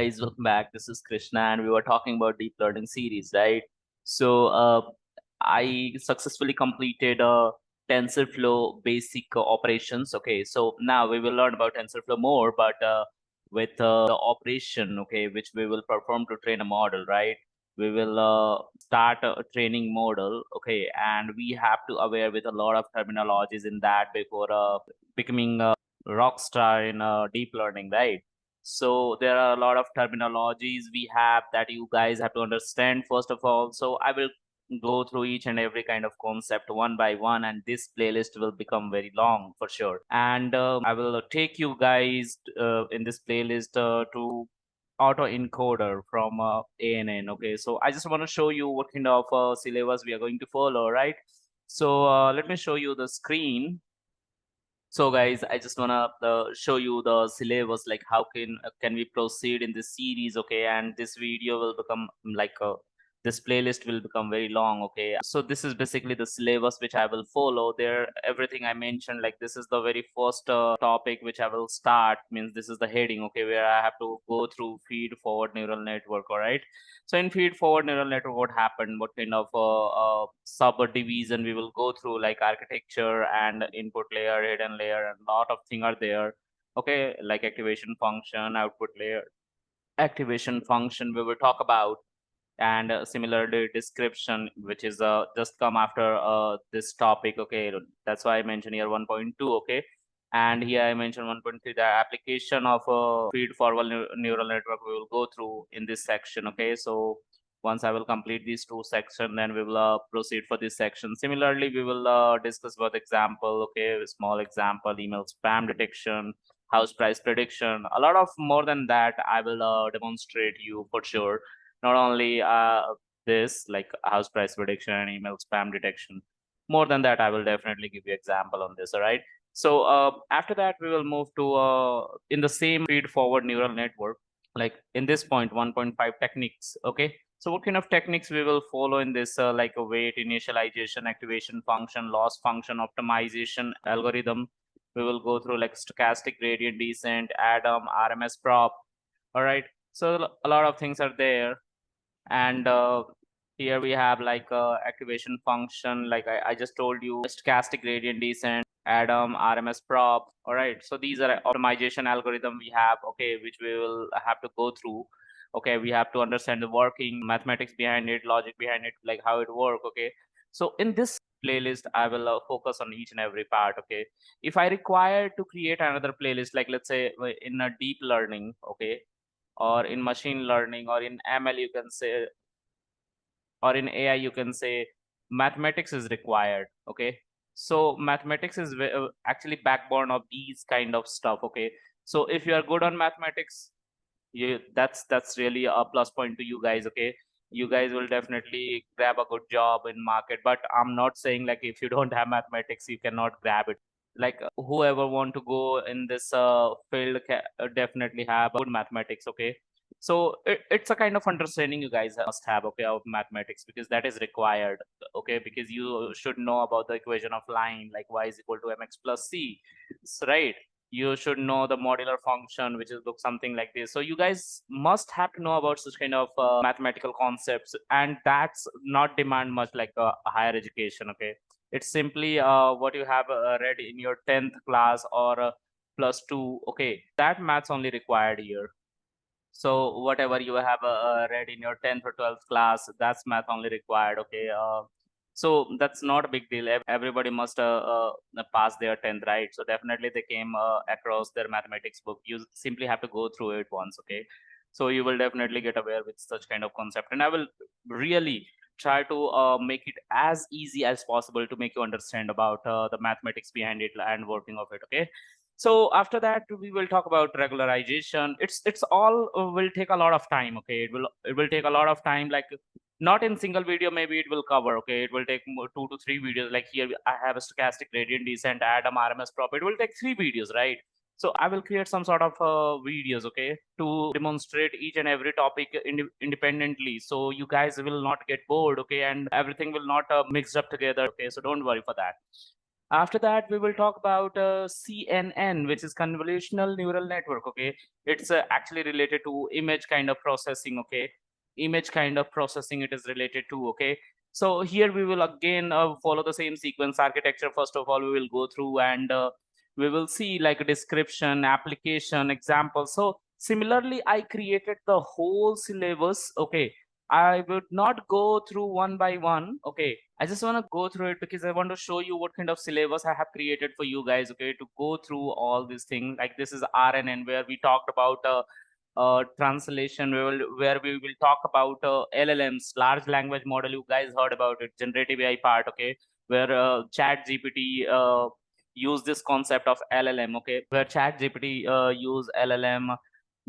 guys, welcome back. This is Krishna, and we were talking about deep learning series, right? So, I successfully completed TensorFlow basic operations. Okay, so now we will learn about TensorFlow more, but with the operation, okay, which we will perform to train a model, right? We will start a training model, okay, and we have to aware with a lot of terminologies in that before becoming a rock star in deep learning, right? So there are a lot of terminologies we have that you guys have to understand first of all. So I will go through each and every kind of concept one by one, and this playlist will become very long for sure. And I will take you guys in this playlist to autoencoder from ANN. Okay, so I just want to show you what kind of syllabus we are going to follow, right? So let me show you the screen. So guys, I just wanna show you the syllabus, like how can we proceed in this series, okay? And this video will become like this playlist will become very long, okay? So this is basically the syllabus which I will follow. There, everything I mentioned, like this is the very first topic which I will start. Means this is the heading, okay, where I have to go through feed forward neural network, all right? So in feed forward neural network, what happened? What kind of subdivision we will go through, like architecture and input layer, hidden layer, and a lot of things are there. Okay, like activation function, output layer, activation function we will talk about, and similarly description, which is just come after this topic. Okay, that's why I mentioned here 1.2. Okay, and here I mentioned 1.3, the application of a feed forward neural network we will go through in this section. Okay, so once I will complete these two sections, then we will proceed for this section. Similarly, we will discuss about example, okay, small example, email spam detection, house price prediction, a lot of more than that I will demonstrate you for sure. Not only this, like house price prediction and email spam detection, more than that I will definitely give you example on this. All right, so after that we will move to in the same feed forward neural network, like in this point 1.5 techniques. Okay, so what kind of techniques we will follow in this, like a weight initialization, activation function, loss function, optimization algorithm. We will go through like stochastic gradient descent, atom, RMS prop. All right, so a lot of things are there. And here we have like activation function, like I just told you, stochastic gradient descent, atom, RMS prop. All right, so these are optimization algorithm we have, okay, which we will have to go through. Okay, we have to understand the working mathematics behind it, logic behind it, like how it work. Okay, so in this playlist I will focus on each and every part. Okay, if I require to create another playlist, like let's say in a deep learning, okay, or in machine learning, or in ML you can say, or in AI you can say, mathematics is required. Okay, so mathematics is actually backbone of these kind of stuff. Okay, so if you are good on mathematics, that's really a plus point to you guys. Okay, you guys will definitely grab a good job in market. But I'm not saying like if you don't have mathematics you cannot grab it. Like whoever want to go in this field definitely have good mathematics. Okay, so it's a kind of understanding you guys must have, okay, of mathematics, because that is required. Okay, because you should know about the equation of line, like y is equal to mx plus c. So, right, you should know the modular function, which is look something like this. So you guys must have to know about such kind of mathematical concepts, and that's not demand much like a higher education. Okay, it's simply what you have read in your 10th class or plus 2. Okay, that maths only required here. So whatever you have read in your 10th or 12th class, that's math only required. Okay, so that's not a big deal. Everybody must pass their 10th, right? So definitely they came across their mathematics book. You simply have to go through it once. Okay, so you will definitely get aware with such kind of concept, and I will really try to make it as easy as possible to make you understand about the mathematics behind it and working of it. Okay, so after that we will talk about regularization. It's all will take a lot of time. Okay, it will take a lot of time, like not in single video maybe it will cover. Okay, it will take 2 to 3 videos. Like here I have a stochastic gradient descent, atom, RMS prop. It will take 3 videos, right? So I will create some sort of videos, okay, to demonstrate each and every topic independently, so you guys will not get bored. Okay, and everything will not mixed up together. Okay, so don't worry for that. After that, we will talk about CNN, which is convolutional neural network. Okay, it's actually related to image kind of processing. Okay, image kind of processing it is related to. Okay, so here we will again follow the same sequence architecture. First of all, we will go through and we will see like a description, application, example. So similarly, I created the whole syllabus. Okay, I would not go through one by one. Okay, I just want to go through it because I want to show you what kind of syllabus I have created for you guys. Okay, to go through all these things. Like this is RNN where we talked about translation. Where we will talk about LLMs, large language model. You guys heard about it, generative AI part. Okay, where Chat GPT use this concept of LLM. Okay, where Chat GPT use LLM,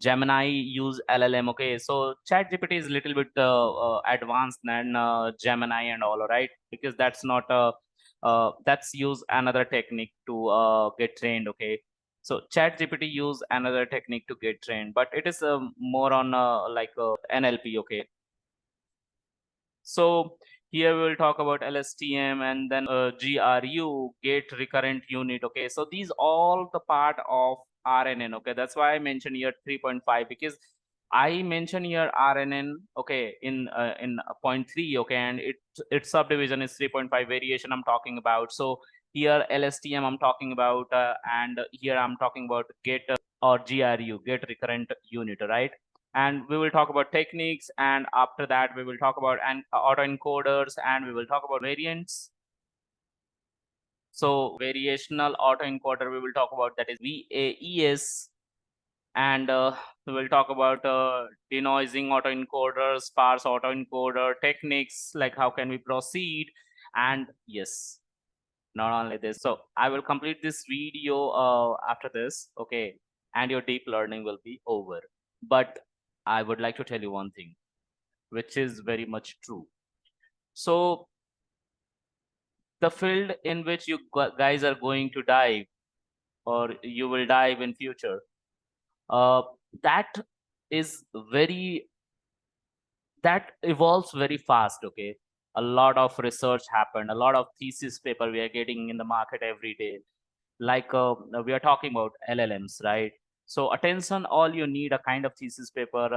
Gemini use LLM. Okay, so Chat GPT is a little bit advanced than Gemini and all, right? Because that's not that's use another technique to get trained. Okay, so Chat GPT use another technique to get trained, but it is more on like NLP. Okay, so here we will talk about LSTM and then GRU, gate recurrent unit. Okay, so these all the part of RNN. Okay, that's why I mentioned here 3.5 because I mentioned here RNN. Okay, in point 3. Okay, and its subdivision is 3.5 variation I'm talking about. So here LSTM I'm talking about, and here I'm talking about gate or GRU, gate recurrent unit, right? And we will talk about techniques, and after that we will talk about autoencoders, and we will talk about variants. So variational autoencoder we will talk about, that is VAES, and we will talk about denoising autoencoder, sparse autoencoder techniques, like how can we proceed. And yes, not only this, so I will complete this video after this. Okay, and your deep learning will be over. But I would like to tell you one thing which is very much true. So the field in which you guys are going to dive, or you will dive in future, uh, that is very, that evolves very fast. Okay, a lot of research happened, a lot of thesis paper we are getting in the market every day. Like we are talking about LLMs, right? So attention, all you need a kind of thesis paper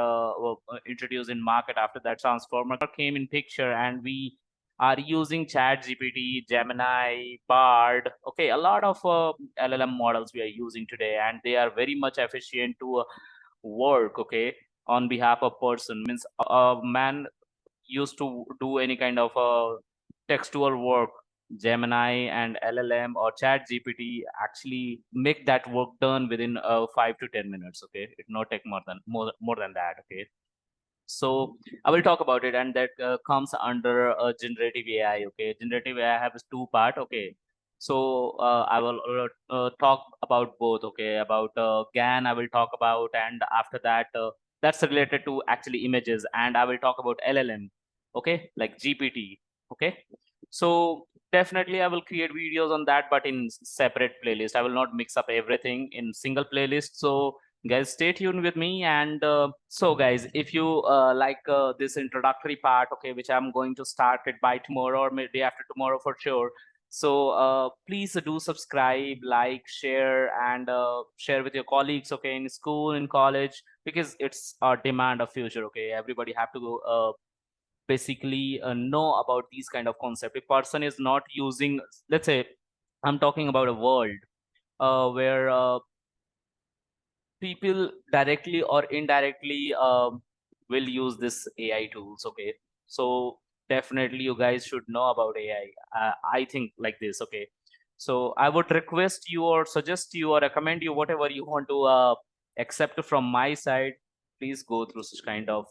introduced in market. After that, transformer came in picture, and we are using Chat GPT, Gemini, Bard. Okay, a lot of LLM models we are using today, and they are very much efficient to work. Okay, on behalf of person, means a man used to do any kind of textual work, Gemini and LLM or Chat GPT actually make that work done within 5 to 10 minutes. Okay, it not take more than that. Okay, so I will talk about it, and that comes under generative AI. Okay, generative AI has two part. Okay, so I will talk about both. Okay, about GAN I will talk about, and after that that's related to actually images, and I will talk about LLM. Okay, like GPT. Okay, so definitely I will create videos on that, but in separate playlist. I will not mix up everything in single playlist. So guys, stay tuned with me. And so guys, if you like this introductory part, okay, which I'm going to start it by tomorrow or maybe day after tomorrow for sure. So please do subscribe, like, share, and share with your colleagues, okay, in school, in college, because it's a demand of future. Okay, everybody have to basically know about these kind of concept. If person is not using, let's say I'm talking about a world where people directly or indirectly will use this AI tools. Okay, so definitely you guys should know about AI. I think like this. Okay, so I would request you or suggest you or recommend you whatever you want to accept from my side. Please go through such kind of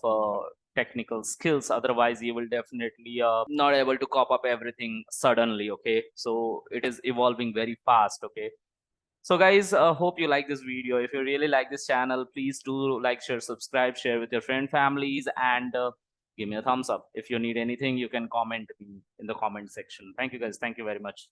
technical skills. Otherwise, you will definitely not able to cop up everything suddenly. Okay, so it is evolving very fast. Okay, so guys, hope you like this video. If you really like this channel, please do like, share, subscribe, share with your friend, families, and give me a thumbs up. If you need anything, you can comment me in the comment section. Thank you guys. Thank you very much.